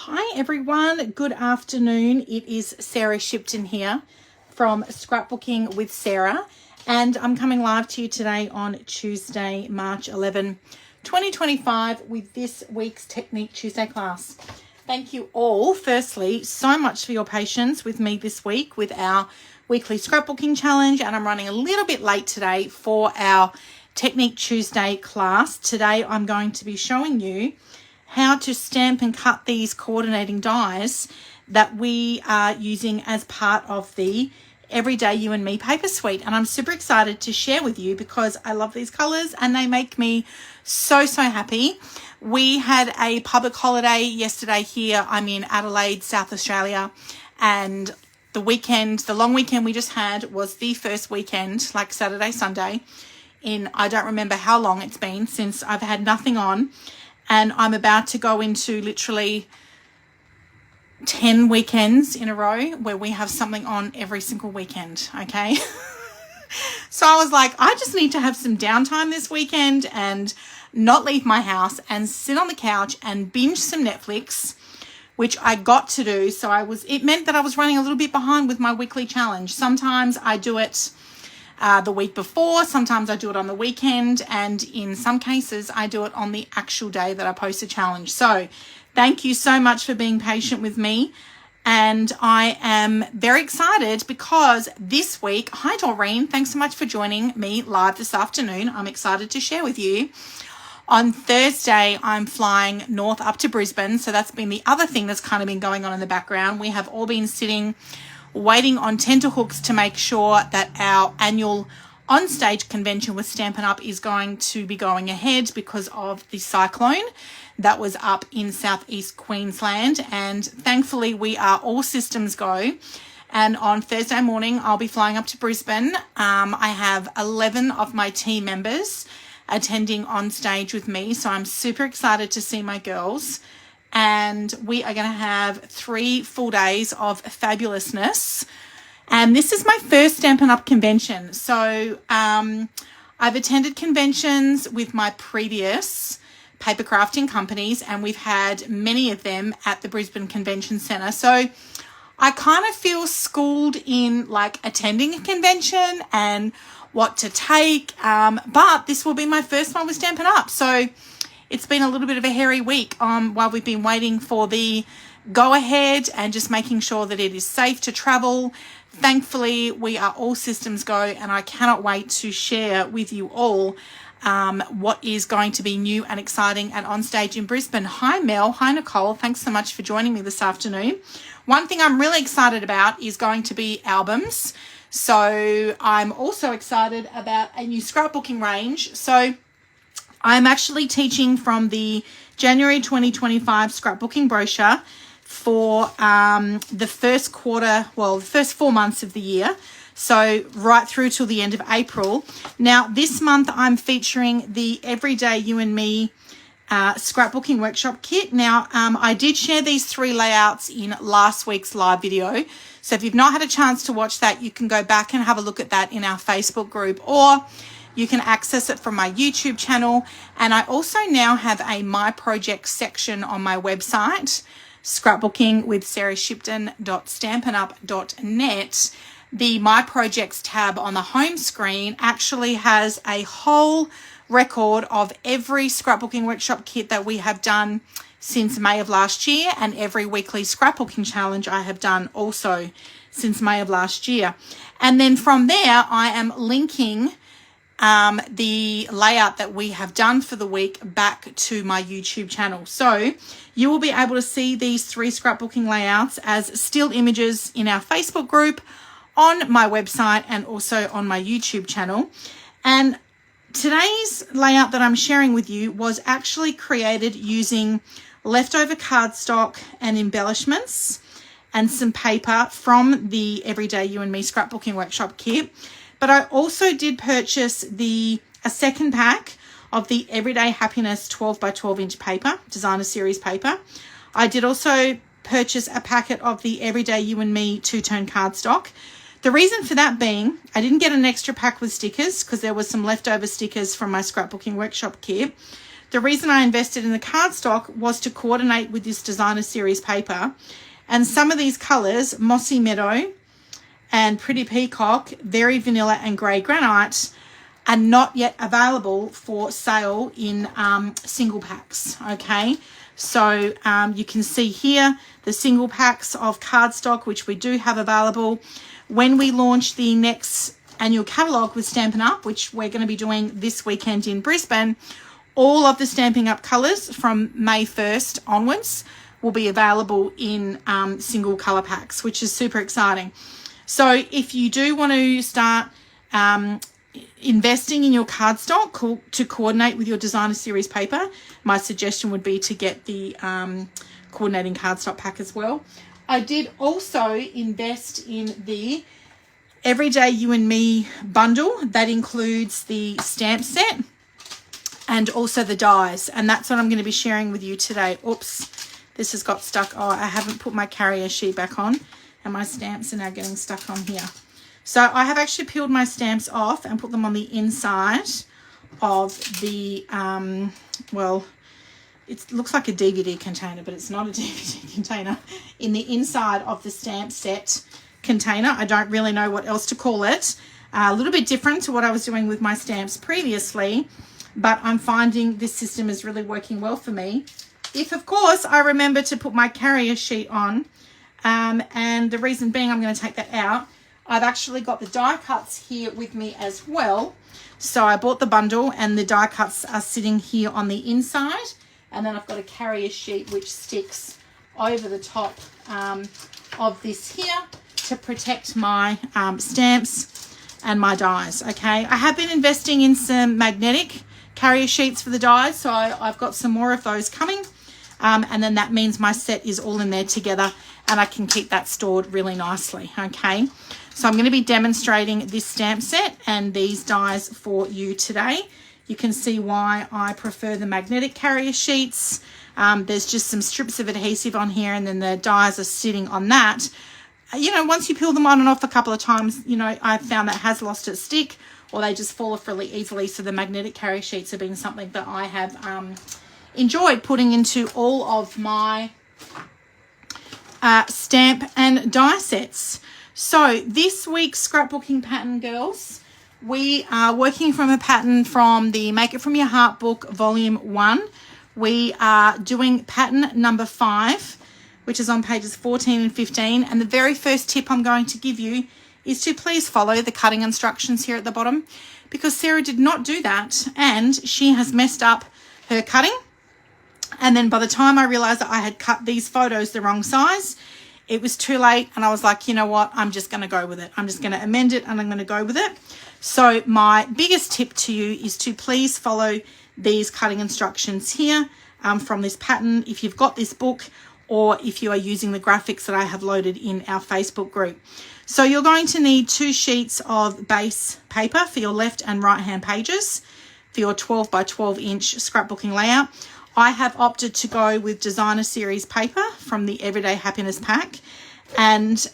Hi everyone, good afternoon. It is Sarah Shipton here from Scrapbooking with Sarah, and I'm coming live to you today on Tuesday, March 11, 2025 with this week's Technique Tuesday class. Thank you all, firstly, so much for your patience with me this week with our weekly scrapbooking challenge, and I'm running a little bit late today for our Technique Tuesday class. Today I'm going to be showing you how to stamp and cut these coordinating dies that we are using as part of the Everyday You and Me paper suite. And I'm super excited to share with you because I love these colors and they make me so happy. We had a public holiday yesterday here. I'm in Adelaide, South Australia, and the long weekend we just had was the first weekend, like Saturday, Sunday, in I don't remember how long it's been since I've had nothing on. And I'm about to go into literally 10 weekends in a row where we have something on every single weekend, okay? So I was like, I just need to have some downtime this weekend and not leave my house and sit on the couch and binge some Netflix, which I got to do. So it meant that I was running a little bit behind with my weekly challenge. Sometimes I do it the week before, sometimes I do it on the weekend, and in some cases I do it on the actual day that I post a challenge. So thank you so much for being patient with me, and I am very excited because this week, hi Doreen, thanks so much for joining me live this afternoon. I'm excited to share with you. On Thursday, I'm flying north up to Brisbane, so that's been the other thing that's kind of been going on in the background. We have all been sitting waiting on tenterhooks to make sure that our annual on-stage convention with Stampin' Up! Is going to be going ahead because of the cyclone that was up in southeast Queensland. And thankfully, we are all systems go. And on Thursday morning, I'll be flying up to Brisbane. I have 11 of my team members attending on stage with me, so I'm super excited to see my girls. And we are going to have 3 full days of fabulousness. And this is my first Stampin' Up! Convention. So I've attended conventions with my previous paper crafting companies, and we've had many of them at the Brisbane Convention Centre. So I kind of feel schooled in like attending a convention and what to take. But this will be my first one with Stampin' Up! So it's been a little bit of a hairy week while we've been waiting for the go-ahead and just making sure that it is safe to travel. Thankfully, we are all systems go, and I cannot wait to share with you all what is going to be new and exciting and on stage in Brisbane. Hi, Mel. Hi, Nicole. Thanks so much for joining me this afternoon. One thing I'm really excited about is going to be albums. So I'm also excited about a new scrapbooking range. So I'm actually teaching from the January 2025 scrapbooking brochure for the first quarter, the first 4 months of the year. So right through till the end of April. Now, this month I'm featuring the Everyday You and Me scrapbooking workshop kit. Now, I did share these 3 layouts in last week's live video. So if you've not had a chance to watch that, you can go back and have a look at that in our Facebook group, or you can access it from my YouTube channel. And I also now have a My Projects section on my website, scrapbooking.sarahshipton.stampinup.net. The My Projects tab on the home screen actually has a whole record of every scrapbooking workshop kit that we have done since May of last year, and every weekly scrapbooking challenge I have done also since May of last year. And then from there, I am linking the layout that we have done for the week back to my YouTube channel. So you will be able to see these 3 scrapbooking layouts as still images in our Facebook group, on my website, and also on my YouTube channel. And today's layout that I'm sharing with you was actually created using leftover cardstock and embellishments and some paper from the Everyday You and Me scrapbooking workshop kit. But I also did purchase a second pack of the Everyday Happiness 12 by 12 inch paper, designer series paper. I did also purchase a packet of the Everyday You and Me 2-tone cardstock. The reason for that being, I didn't get an extra pack with stickers because there was some leftover stickers from my scrapbooking workshop kit. the reason I invested in the cardstock was to coordinate with this designer series paper. And some of these colors, Mossy Meadow and Pretty Peacock, Very Vanilla and Grey Granite, are not yet available for sale in single packs, okay? So you can see here the single packs of cardstock, which we do have available. When we launch the next annual catalogue with Stampin' Up, which we're going to be doing this weekend in Brisbane, all of the Stampin' Up colours from May 1st onwards will be available in single colour packs, which is super exciting. So if you do want to start investing in your cardstock to coordinate with your designer series paper, my suggestion would be to get the coordinating cardstock pack as well. I did also invest in the Everyday You and Me bundle. That includes the stamp set and also the dies, and that's what I'm going to be sharing with you today. Oops, this has got stuck. Oh, I haven't put my carrier sheet back on, and my stamps are now getting stuck on here. So I have actually peeled my stamps off and put them on the inside of the, well, it looks like a DVD container, but it's not a DVD container. In the inside of the stamp set container. I don't really know what else to call it. A little bit different to what I was doing with my stamps previously, but I'm finding this system is really working well for me. If, of course, I remember to put my carrier sheet on, and the reason being I'm going to take that out, I've actually got the die cuts here with me as well. So I bought the bundle and the die cuts are sitting here on the inside. And then I've got a carrier sheet which sticks over the top of this here to protect my stamps and my dies, okay? I have been investing in some magnetic carrier sheets for the dies, so I've got some more of those coming. And then that means my set is all in there together and I can keep that stored really nicely, okay? So I'm going to be demonstrating this stamp set and these dies for you today. You can see why I prefer the magnetic carrier sheets. There's just some strips of adhesive on here and then the dies are sitting on that. You know, once you peel them on and off a couple of times, you know, I've found that has lost its stick or they just fall off really easily. So the magnetic carrier sheets have been something that I have enjoyed putting into all of my stamp and die sets. So this week's scrapbooking pattern, girls, we are working from a pattern from the Make It From Your Heart book, volume 1. We are doing pattern number 5, which is on pages 14 and 15. And the very first tip I'm going to give you is to please follow the cutting instructions here at the bottom, because Sarah did not do that and she has messed up her cutting. And then by the time I realized that I had cut these photos the wrong size, it was too late. And I was like, you know what? I'm just going to go with it. I'm just going to amend it and I'm going to go with it. So my biggest tip to you is to please follow these cutting instructions here from this pattern if you've got this book or if you are using the graphics that I have loaded in our Facebook group. So you're going to need 2 sheets of base paper for your left and right hand pages for your 12 by 12 inch scrapbooking layout. I have opted to go with designer series paper from the Everyday Happiness pack, and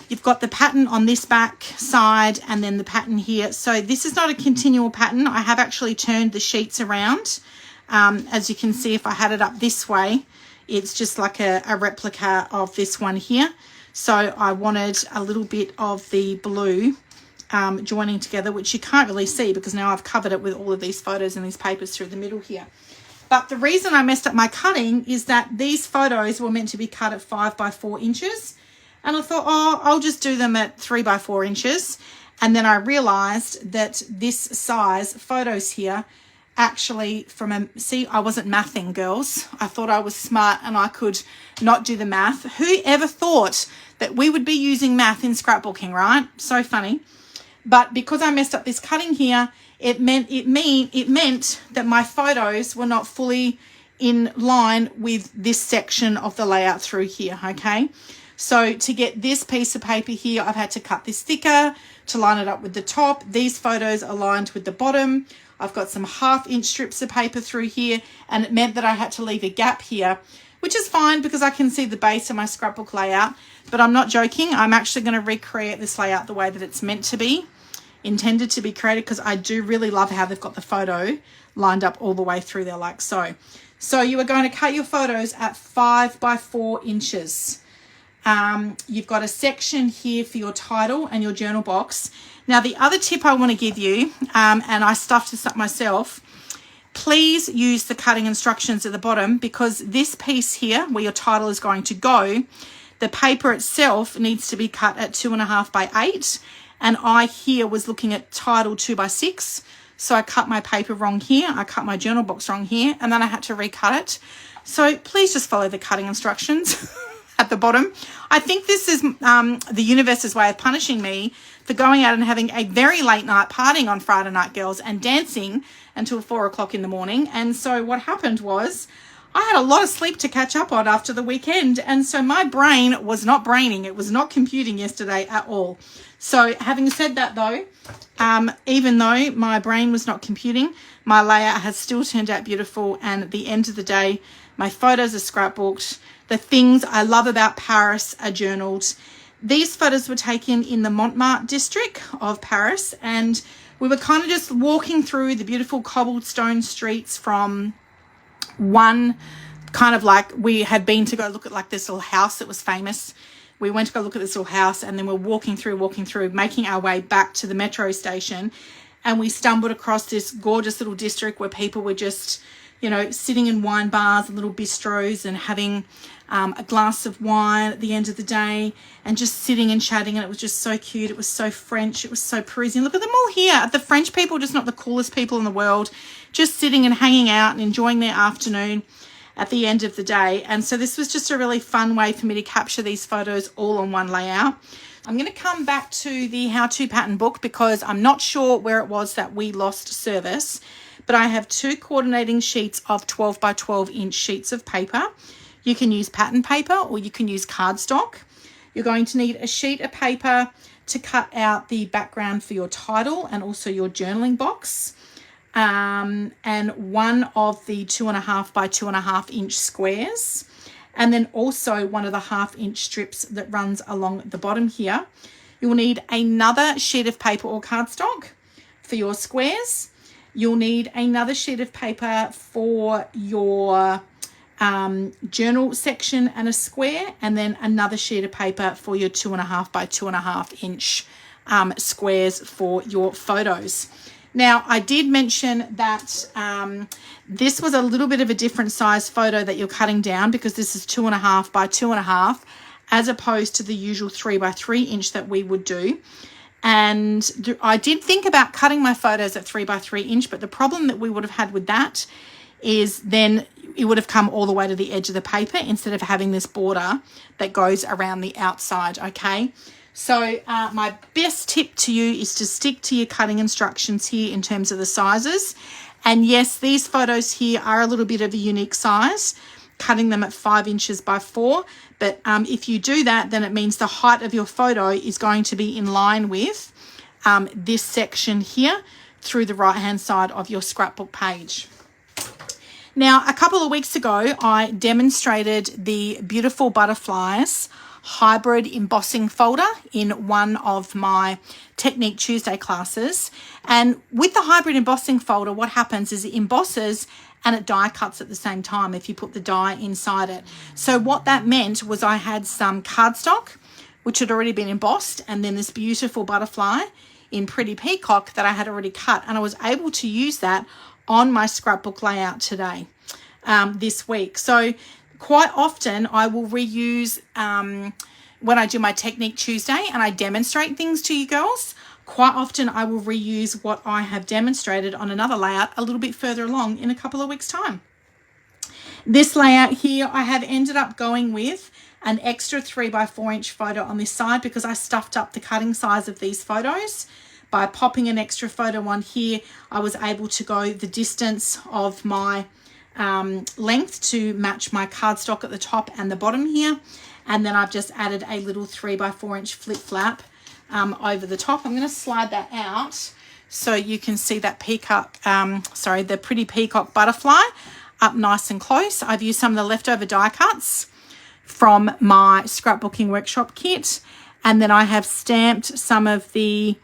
you've got the pattern on this back side and then the pattern here. So this is not a continual pattern. I have actually turned the sheets around. As you can see, if I had it up this way, it's just like a replica of this one here. So I wanted a little bit of the blue joining together, which you can't really see because now I've covered it with all of these photos and these papers through the middle here. But the reason I messed up my cutting is that these photos were meant to be cut at 5 by 4 inches. And I thought, oh, I'll just do them at 3 by 4 inches. And then I realized that this size photos here actually see, I wasn't mathing, girls. I thought I was smart and I could not do the math. Who ever thought that we would be using math in scrapbooking, right? So funny. But because I messed up this cutting here, it meant that my photos were not fully in line with this section of the layout through here, okay? So to get this piece of paper here, I've had to cut this thicker to line it up with the top. These photos are lined with the bottom. I've got some 1/2 inch strips of paper through here, and it meant that I had to leave a gap here, which is fine because I can see the base of my scrapbook layout. But I'm not joking. I'm actually going to recreate this layout the way that it's meant to be, intended to be created, because I do really love how they've got the photo lined up all the way through there like so. So you are going to cut your photos at 5 by 4 inches. You've got a section here for your title and your journal box. Now, the other tip I want to give you, and I stuffed this up myself, please use the cutting instructions at the bottom, because this piece here where your title is going to go, the paper itself needs to be cut at 2.5 by 8. And I here was looking at title 2 by 6. So I cut my paper wrong here. I cut my journal box wrong here, and then I had to recut it. So please just follow the cutting instructions at the bottom. I think this is the universe's way of punishing me for going out and having a very late night partying on Friday night, girls, and dancing until 4 o'clock in the morning. And so what happened was I had a lot of sleep to catch up on after the weekend. And so my brain was not braining. It was not computing yesterday at all. So having said that though, even though my brain was not computing, my layout has still turned out beautiful. And at the end of the day, my photos are scrapbooked. The things I love about Paris are journaled. These photos were taken in the Montmartre district of Paris, and we were kind of just walking through the beautiful cobblestone streets from one kind of like, we had been to go look at like this little house that was famous. We went to go look at this little house, and then we're walking through, making our way back to the metro station. And we stumbled across this gorgeous little district where people were just, you know, sitting in wine bars and little bistros and having a glass of wine at the end of the day and just sitting and chatting. And it was just so cute. It was so French. It was so Parisian. Look at them all here. The French people, just not the coolest people in the world, just sitting and hanging out and enjoying their afternoon at the end of the day. And so this was just a really fun way for me to capture these photos all on one layout. I'm going to come back to the how-to pattern book because I'm not sure where it was that we lost service, but I have 2 coordinating sheets of 12 by 12 inch sheets of paper. You can use pattern paper or you can use cardstock. You're going to need a sheet of paper to cut out the background for your title and also your journaling box. And one of the 2.5 by 2.5 inch squares. And then also one of the 1/2 inch strips that runs along the bottom here. You'll need another sheet of paper or cardstock for your squares. You'll need another sheet of paper for your journal section and a square, and then another sheet of paper for your 2.5 by 2.5 inch squares for your photos. Now, I did mention that this was a little bit of a different size photo that you're cutting down because this is 2.5 by 2.5 as opposed to the usual 3 by 3 inch that we would do. And I did think about cutting my photos at 3 by 3 inch, but the problem that we would have had with that is then it would have come all the way to the edge of the paper instead of having this border that goes around the outside, okay? So my best tip to you is to stick to your cutting instructions here in terms of the sizes. And yes, these photos here are a little bit of a unique size, cutting them at 5 inches by 4. But if you do that, then it means the height of your photo is going to be in line with this section here through the right-hand side of your scrapbook page. Now, a couple of weeks ago, I demonstrated the beautiful butterflies hybrid embossing folder in one of my Technique Tuesday classes. And with the hybrid embossing folder, what happens is it embosses and it die cuts at the same time if you put the die inside it. So what that meant was I had some cardstock, which had already been embossed, and then this beautiful butterfly in Pretty Peacock that I had already cut. And I was able to use that on my scrapbook layout today, this week. So quite often I will reuse, when I do my Technique Tuesday and I demonstrate things to you girls, quite often I will reuse what I have demonstrated on another layout a little bit further along in a couple of weeks' time. This layout here, I have ended up going with an extra 3 by 4 inch photo on this side because I stuffed up the cutting size of these photos. By popping an extra photo on here, I was able to go the distance of my length to match my cardstock at the top and the bottom here. And then I've just added a little 3 by 4 inch flip flap over the top. I'm going to slide that out so you can see that peacock, the Pretty Peacock butterfly up nice and close. I've used some of the leftover die cuts from my scrapbooking workshop kit. And then I have stamped some of the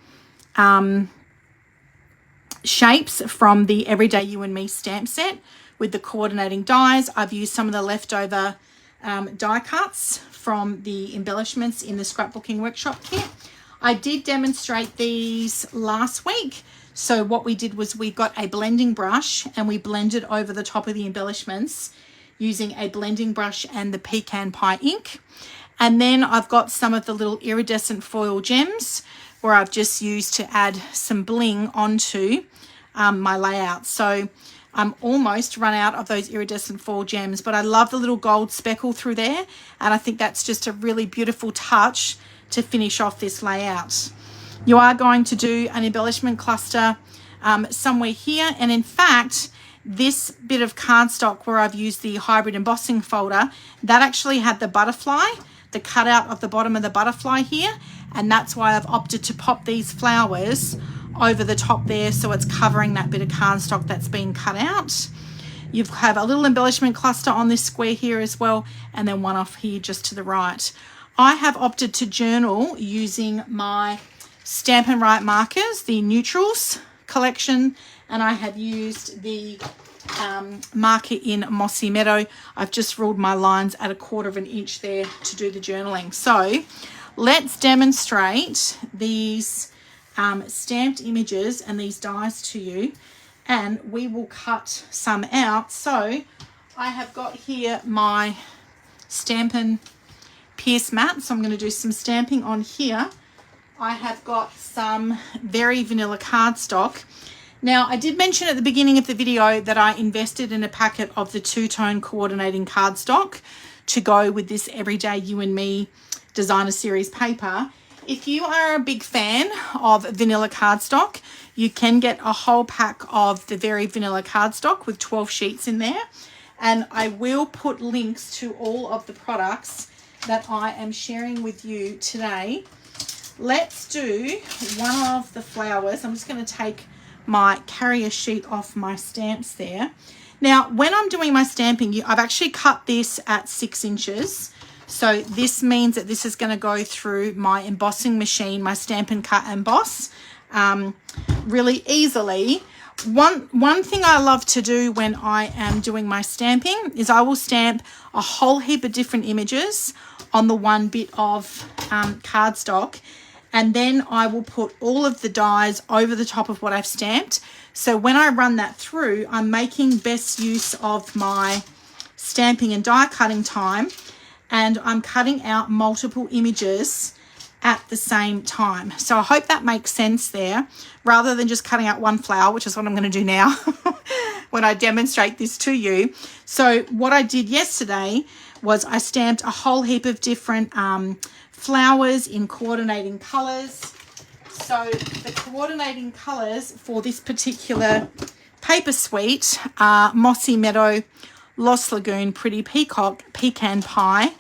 shapes from the Everyday You and Me stamp set with the coordinating dies. I've used some of the leftover die cuts from the embellishments in the scrapbooking workshop kit. I did demonstrate these last week. So what we did was we got a blending brush and we blended over the top of the embellishments using a blending brush and the pecan pie ink. And then I've got some of the little iridescent foil gems where I've just used to add some bling onto my layout. So I'm almost run out of those iridescent foil gems, but I love the little gold speckle through there. And I think that's just a really beautiful touch to finish off this layout. You are going to do an embellishment cluster somewhere here. And in fact, this bit of cardstock where I've used the hybrid embossing folder, that actually had the butterfly, the cutout of the bottom of the butterfly here. And that's why I've opted to pop these flowers over the top there, so it's covering that bit of cardstock that's been cut out. You have a little embellishment cluster on this square here as well, and then one off here just to the right. I have opted to journal using my Stampin' Write markers, the Neutrals collection, and I have used the marker in Mossy Meadow. I've just ruled my lines at 1/4 of an inch there to do the journaling. So let's demonstrate these stamped images and these dies to you, and we will cut some out. So I have got here my Stampin' Pierce mat, so I'm going to do some stamping on here. I have got some very vanilla cardstock. Now, I did mention at the beginning of the video that I invested in a packet of the two-tone coordinating cardstock to go with this Everyday You and Me Designer Series paper. If you are a big fan of vanilla cardstock, you can get a whole pack of the very vanilla cardstock with 12 sheets in there. And I will put links to all of the products that I am sharing with you today. Let's do one of the flowers. I'm just going to take my carrier sheet off my stamps there. Now, when I'm doing my stamping, I've actually cut this at 6 inches. So this means that this is going to go through my embossing machine, my Stampin' Cut and Emboss, really easily. One thing I love to do when I am doing my stamping is I will stamp a whole heap of different images on the one bit of cardstock, and then I will put all of the dies over the top of what I've stamped. So when I run that through, I'm making best use of my stamping and die cutting time, and I'm cutting out multiple images at the same time. So I hope that makes sense there, rather than just cutting out one flower, which is what I'm going to do now when I demonstrate this to you. So what I did yesterday was I stamped a whole heap of different flowers in coordinating colors. So the coordinating colors for this particular paper suite are Mossy Meadow, Lost Lagoon, Pretty Peacock, Pecan Pie,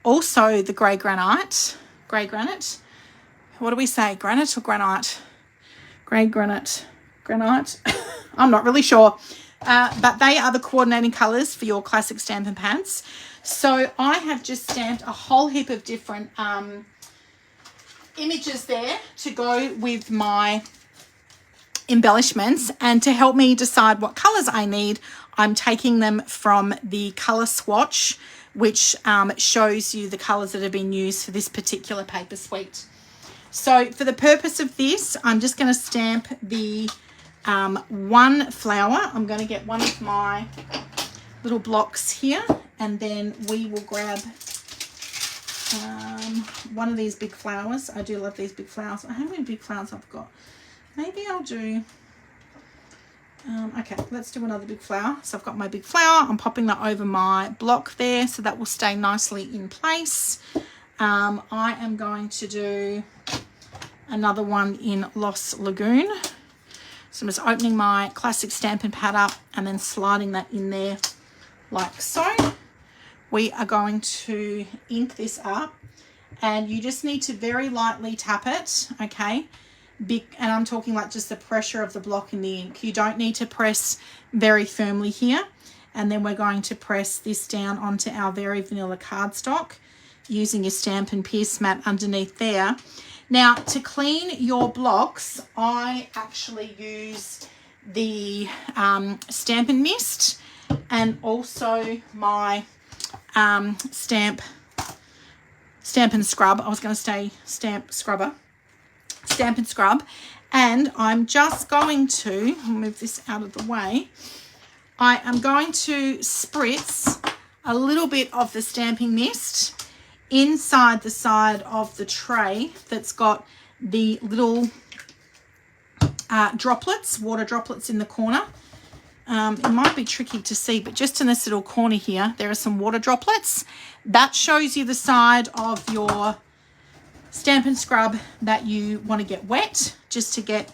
also the grey granite. Grey granite. What do we say? Granite or granite? Grey granite. Granite. I'm not really sure. But they are the coordinating colours for your classic Stampin' Pants. So I have just stamped a whole heap of different images there to go with my embellishments, and to help me decide what colours I need, I'm taking them from the colour swatch, which shows you the colours that have been used for this particular paper suite. So for the purpose of this, I'm just going to stamp the one flower. I'm going to get one of my little blocks here, and then we will grab one of these big flowers. I do love these big flowers. How many big flowers I've got? Maybe I'll do... okay, let's do another big flower. So I've got my big flower. I'm popping that over my block there, so that will stay nicely in place. I am going to do another one in Lost Lagoon. So I'm just opening my classic Stampin' Pad up and then sliding that in there like so. We are going to ink this up, and you just need to very lightly tap it, okay? And I'm talking like just the pressure of the block in the ink. You don't need to press very firmly here. And then we're going to press this down onto our very vanilla cardstock using your Stampin' Pierce mat underneath there. Now, to clean your blocks, I actually use the Stampin' Mist, and also my Stamp and Scrub. I was going to say Stamp and Scrub. And I'm just going to move this out of the way. I am going to spritz a little bit of the Stamping Mist inside the side of the tray that's got the little droplets, water droplets in the corner. It might be tricky to see, but just in this little corner here, there are some water droplets. That shows you the side of your Stamp and Scrub that you want to get wet, just to get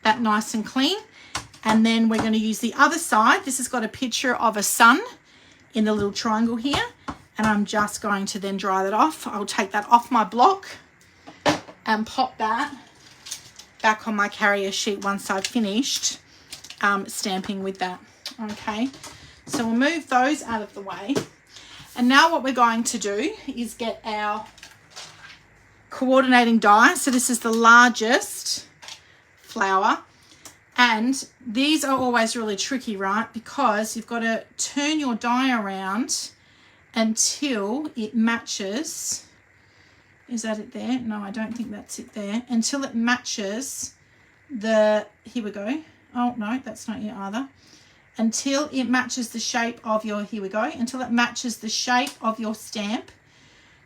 that nice and clean. And then we're going to use the other side. This has got a picture of a sun in the little triangle here, and I'm just going to then dry that off. I'll take that off my block and pop that back on my carrier sheet once I've finished stamping with that. Okay, so we'll move those out of the way. And now what we're going to do is get our coordinating die. So this is the largest flower, and these are always really tricky, right? Because you've got to turn your die around until it matches. Is that it there? No, I don't think that's it there. Until it matches the, here we go. Oh, no, that's not it either. Until it matches the shape of your, here we go, until it matches the shape of your stamp.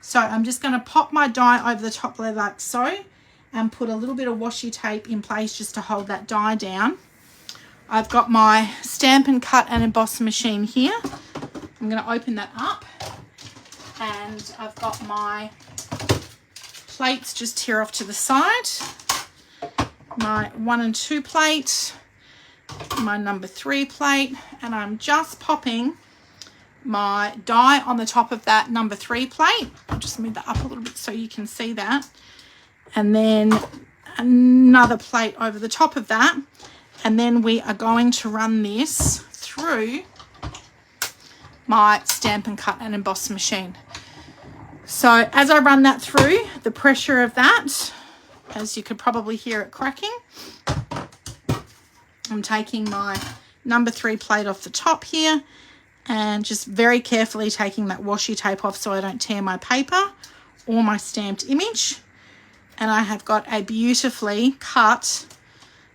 So I'm just going to pop my die over the top there like so, and put a little bit of washi tape in place just to hold that die down. I've got my Stampin' Cut and Emboss machine here. I'm going to open that up, and I've got my plates just here off to the side. My 1 and 2 plate, my number 3 plate, and I'm just popping my die on the top of that number 3 plate. I'll just move that up a little bit so you can see that. And then another plate over the top of that. And then we are going to run this through my Stampin' Cut and Emboss machine. So as I run that through, the pressure of that, as you could probably hear it cracking, I'm taking my number 3 plate off the top here and just very carefully taking that washi tape off so I don't tear my paper or my stamped image. And I have got a beautifully cut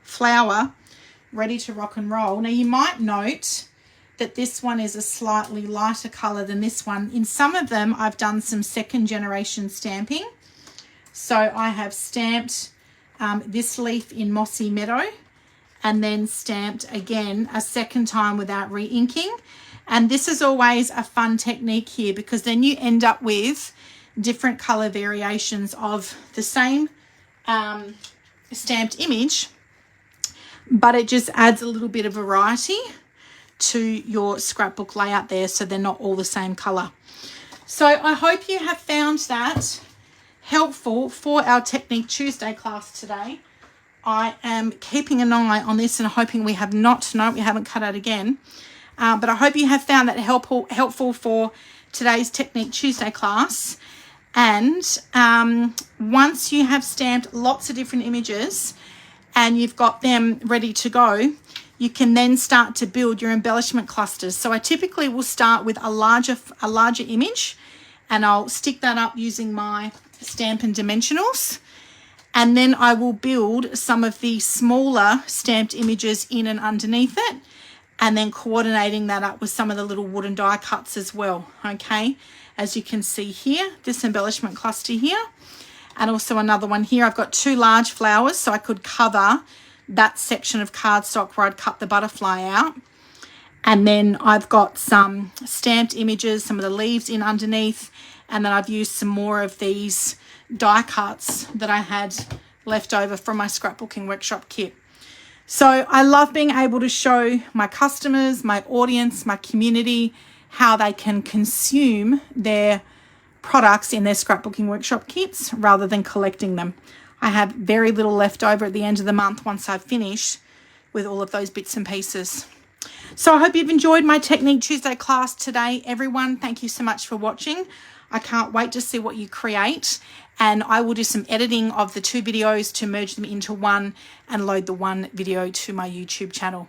flower ready to rock and roll. Now you might note that this one is a slightly lighter colour than this one. In some of them I've done some second generation stamping. So I have stamped this leaf in Mossy Meadow, and then stamped again a second time without re-inking. And this is always a fun technique here, because then you end up with different colour variations of the same stamped image, but it just adds a little bit of variety to your scrapbook layout there, so they're not all the same colour. So I hope you have found that helpful for our Technique Tuesday class today. I am keeping an eye on this and hoping we have not, no, we haven't cut out again. But I hope you have found that helpful for today's Technique Tuesday class. And once you have stamped lots of different images and you've got them ready to go, you can then start to build your embellishment clusters. So I typically will start with a larger image, and I'll stick that up using my Stampin' Dimensionals. And then I will build some of the smaller stamped images in and underneath it, and then coordinating that up with some of the little wooden die cuts as well. Okay, as you can see here, this embellishment cluster here, and also another one here. I've got 2 large flowers, so I could cover that section of cardstock where I'd cut the butterfly out. And then I've got some stamped images, some of the leaves in underneath, and then I've used some more of these die cuts that I had left over from my scrapbooking workshop kit. So I love being able to show my customers, my audience, my community, how they can consume their products in their scrapbooking workshop kits rather than collecting them. I have very little left over at the end of the month once I've finished with all of those bits and pieces. So I hope you've enjoyed my Technique Tuesday class today, everyone. Thank you so much for watching. I can't wait to see what you create, and I will do some editing of the 2 videos to merge them into one and load the 1 video to my YouTube channel.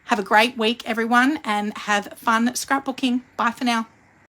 Have a great week, everyone, and have fun scrapbooking. Bye for now.